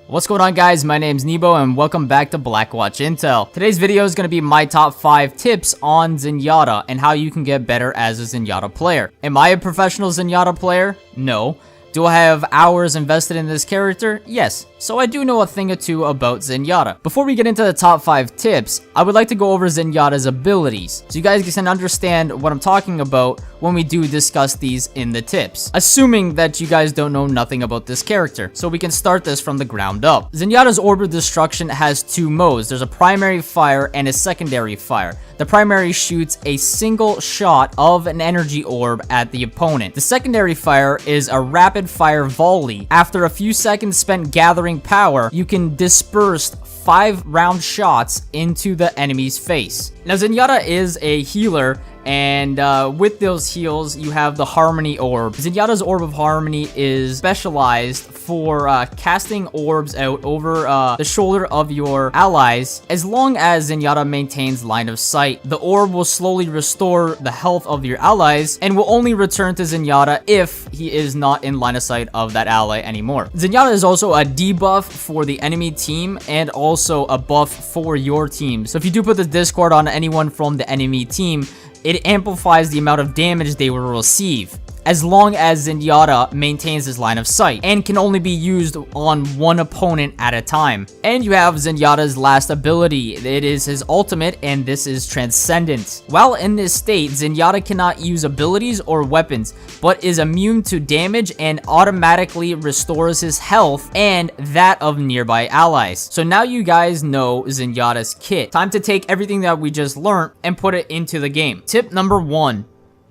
What's going on, guys? My name's NeBo and welcome back to Blackwatch Intel. Today's video is going to be my top 5 tips on Zenyatta and how you can get better as a Zenyatta player. Am I a professional Zenyatta player? No. Do I have hours invested in this character? Yes. So I do know a thing or two about Zenyatta. Before we get into the top 5 tips, I would like to go over Zenyatta's abilities, so you guys can understand what I'm talking about when we do discuss these in the tips. Assuming that you guys don't know nothing about this character, so we can start this from the ground up. Zenyatta's Orb of Destruction has 2 modes. There's a primary fire and a secondary fire. The primary shoots a single shot of an energy orb at the opponent. The secondary fire is a rapid fire volley. After a few seconds spent gathering power, you can disperse 5-round shots into the enemy's face. Now, Zenyatta is a healer, and with those heals, you have the Harmony Orb. Zenyatta's Orb of Harmony is specialized for casting orbs out over the shoulder of your allies. As long as Zenyatta maintains line of sight, the orb will slowly restore the health of your allies and will only return to Zenyatta if he is not in line of sight of that ally anymore. Zenyatta is also a debuff for the enemy team and also a buff for your team. So if you do put the Discord on anyone from the enemy team, it amplifies the amount of damage they will receive, as long as Zenyatta maintains his line of sight and can only be used on one opponent at a time. And you have Zenyatta's last ability. It is his ultimate, and this is Transcendence. While in this state, Zenyatta cannot use abilities or weapons, but is immune to damage and automatically restores his health and that of nearby allies. So now you guys know Zenyatta's kit. Time to take everything that we just learned and put it into the game. Tip number 1.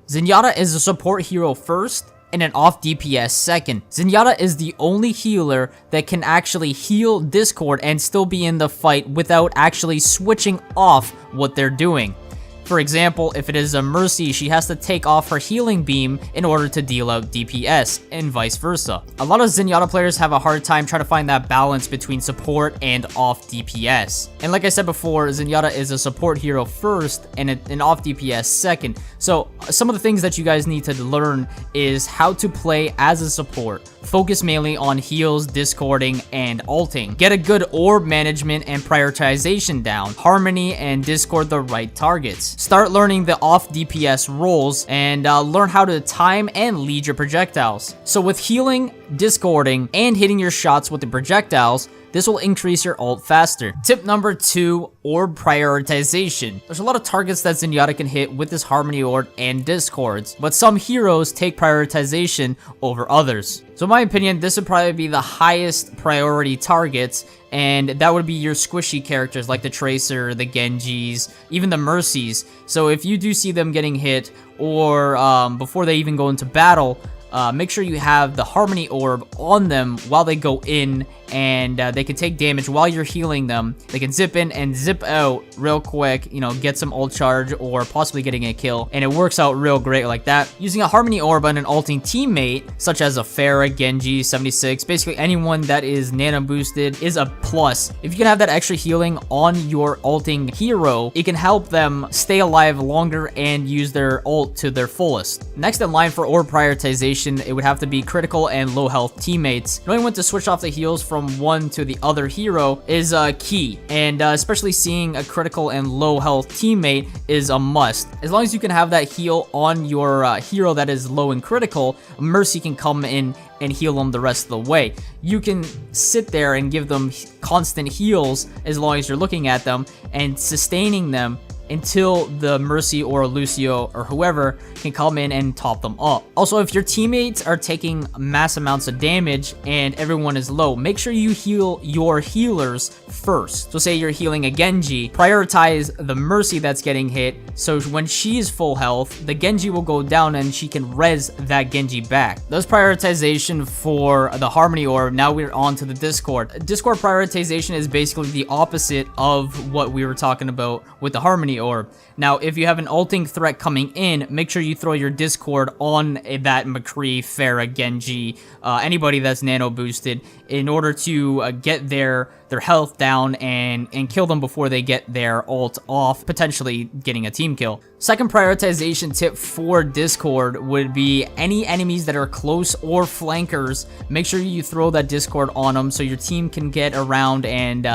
Zenyatta is a support hero first and an off DPS second. Zenyatta is the only healer that can actually heal Discord and still be in the fight without actually switching off what they're doing. For example, if it is a Mercy, she has to take off her healing beam in order to deal out DPS, and vice versa. A lot of Zenyatta players have a hard time trying to find that balance between support and off DPS. And like I said before, Zenyatta is a support hero first and an off DPS second. So some of the things that you guys need to learn is how to play as a support. Focus mainly on heals, discording, and ulting. Get a good orb management and prioritization down. Harmony and discord the right targets. Start learning the off DPS roles and learn how to time and lead your projectiles. So with healing, discording, and hitting your shots with the projectiles, this will increase your ult faster. Tip number 2, orb prioritization. There's a lot of targets that Zenyatta can hit with this Harmony Orb and Discords, but some heroes take prioritization over others. So in my opinion, this would probably be the highest priority targets, and that would be your squishy characters like the Tracer, the Genjis, even the Mercies. So if you do see them getting hit, or before they even go into battle, make sure you have the Harmony Orb on them while they go in, and they can take damage while you're healing them. They can zip in and zip out real quick, you know, get some ult charge or possibly getting a kill, and it works out real great like that. Using a Harmony Orb on an ulting teammate, such as a Pharah, Genji, 76, basically anyone that is nano boosted, is a plus. If you can have that extra healing on your ulting hero, it can help them stay alive longer and use their ult to their fullest. Next in line for orb prioritization, it would have to be critical and low health teammates. Knowing when to switch off the heals from one to the other hero is key, and especially seeing a critical and low health teammate is a must. As long as you can have that heal on your hero that is low and critical, Mercy can come in and heal them the rest of the way. You can sit there and give them constant heals as long as you're looking at them and sustaining them until the Mercy or Lucio or whoever can come in and top them up. Also, if your teammates are taking mass amounts of damage and everyone is low, make sure you heal your healers first. So say you're healing a Genji, prioritize the Mercy that's getting hit, so when she's full health, the Genji will go down and she can res that Genji back. That's prioritization for the Harmony Orb. Now we're on to the Discord. Discord prioritization is basically the opposite of what we were talking about with the Harmony Orb. Now, if you have an ulting threat coming in, make sure you throw your Discord on that McCree, Pharah, Genji, anybody that's nano boosted in order to get their their health down and kill them before they get their ult off, potentially getting a team kill. Second prioritization tip for Discord would be any enemies that are close or flankers, make sure you throw that Discord on them so your team can get around and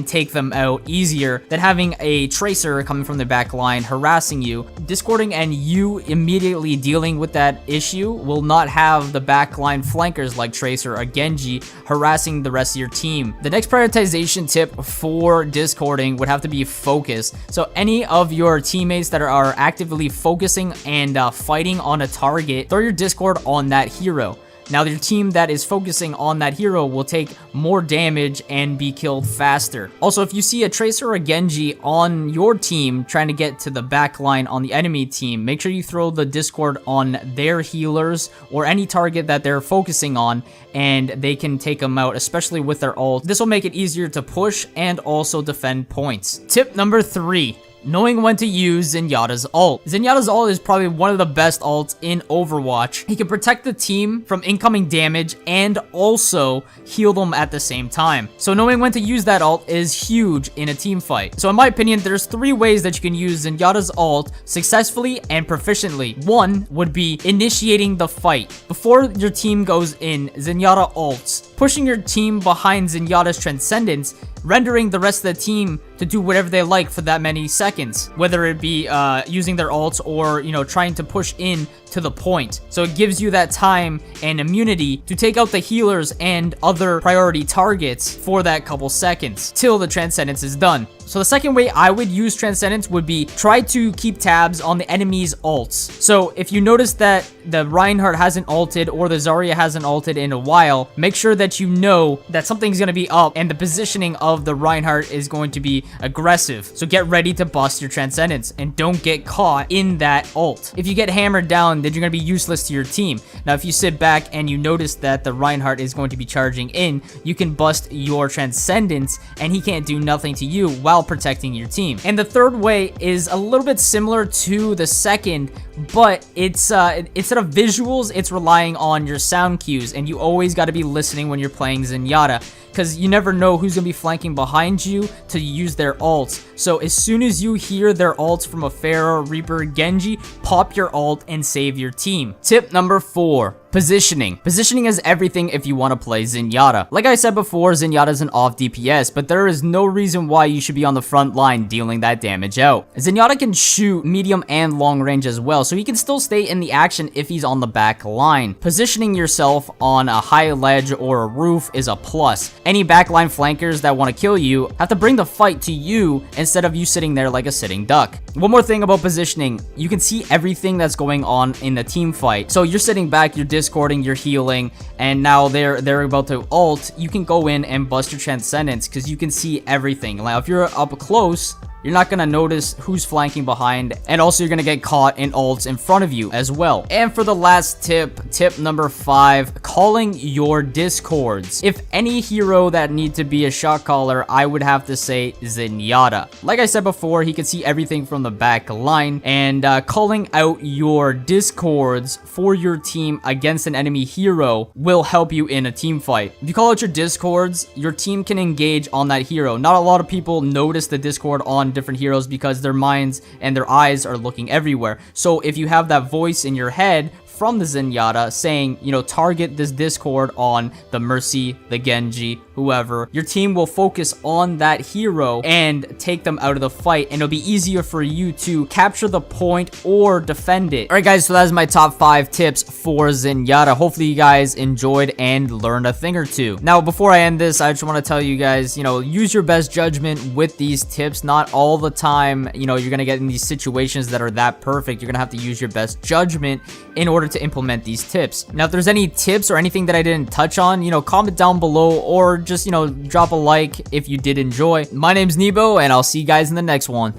take them out easier than having a tracer coming from the back line harassing you. Discording and you immediately dealing with that issue will not have the backline flankers like Tracer or Genji harassing the rest of your team. The next prioritization tip for Discording would have to be focus. So any of your teammates that are actively focusing and fighting on a target, throw your Discord on that hero. Now, your team that is focusing on that hero will take more damage and be killed faster. Also, if you see a Tracer or a Genji on your team trying to get to the back line on the enemy team, make sure you throw the Discord on their healers or any target that they're focusing on, and they can take them out, especially with their ult. This will make it easier to push and also defend points. Tip number 3. Knowing when to use Zenyatta's ult. Zenyatta's ult is probably one of the best ults in Overwatch. He can protect the team from incoming damage and also heal them at the same time. So knowing when to use that ult is huge in a team fight. So in my opinion, there's 3 ways that you can use Zenyatta's ult successfully and proficiently. One would be initiating the fight. Before your team goes in, Zenyatta ults, pushing your team behind Zenyatta's Transcendence, rendering the rest of the team to do whatever they like for that many seconds, whether it be using their ults or, you know, trying to push in to the point. So it gives you that time and immunity to take out the healers and other priority targets for that couple seconds till the Transcendence is done. So the second way I would use Transcendence would be try to keep tabs on the enemy's ults. So if you notice that the Reinhardt hasn't ulted or the Zarya hasn't ulted in a while, make sure that you know that something's going to be up and the positioning of the Reinhardt is going to be aggressive. So get ready to bust your Transcendence and don't get caught in that ult. If you get hammered down, then you're going to be useless to your team. Now, if you sit back and you notice that the Reinhardt is going to be charging in, you can bust your Transcendence and he can't do nothing to you while protecting your team. And the third way is a little bit similar to the second, but it's instead of visuals, it's relying on your sound cues, and you always got to be listening when you're playing Zenyatta, because you never know who's going to be flanking behind you to use their ults. So as soon as you hear their ults from a Pharah, Reaper, Genji, pop your ult and save your team. Tip number 4. Positioning. Positioning is everything if you want to play Zenyatta. Like I said before, Zenyatta is an off DPS, but there is no reason why you should be on the front line dealing that damage out. Zenyatta can shoot medium and long range as well, so he can still stay in the action if he's on the back line. Positioning yourself on a high ledge or a roof is a plus. Any backline flankers that want to kill you have to bring the fight to you instead of you sitting there like a sitting duck. One more thing about positioning, you can see everything that's going on in the team fight. So you're sitting back, you're discording, you're healing, and now they're about to ult. You can go in and bust your Transcendence because you can see everything. Now, if you're up close, you're not gonna notice who's flanking behind, and also you're gonna get caught in ults in front of you as well. And for the last tip, tip number 5, calling your discords. If any hero that need to be a shot caller, I would have to say Zenyatta. Like I said before, he can see everything from the back line, and calling out your discords for your team against an enemy hero will help you in a team fight. If you call out your discords, your team can engage on that hero. Not a lot of people notice the discord on different heroes because their minds and their eyes are looking everywhere. So if you have that voice in your head from the Zenyatta saying, you know, target this Discord on the Mercy, the Genji, whoever, your team will focus on that hero and take them out of the fight, and it'll be easier for you to capture the point or defend it. Alright guys, so that's my top 5 tips for Zenyatta. Hopefully you guys enjoyed and learned a thing or two. Now, before I end this, I just want to tell you guys, you know, use your best judgment with these tips. Not all the time, you know, you're gonna get in these situations that are that perfect. You're gonna have to use your best judgment in order to implement these tips. Now, if there's any tips or anything that I didn't touch on, you know, comment down below, or just, you know, drop a like if you did enjoy. My name's NeBo, and I'll see you guys in the next one.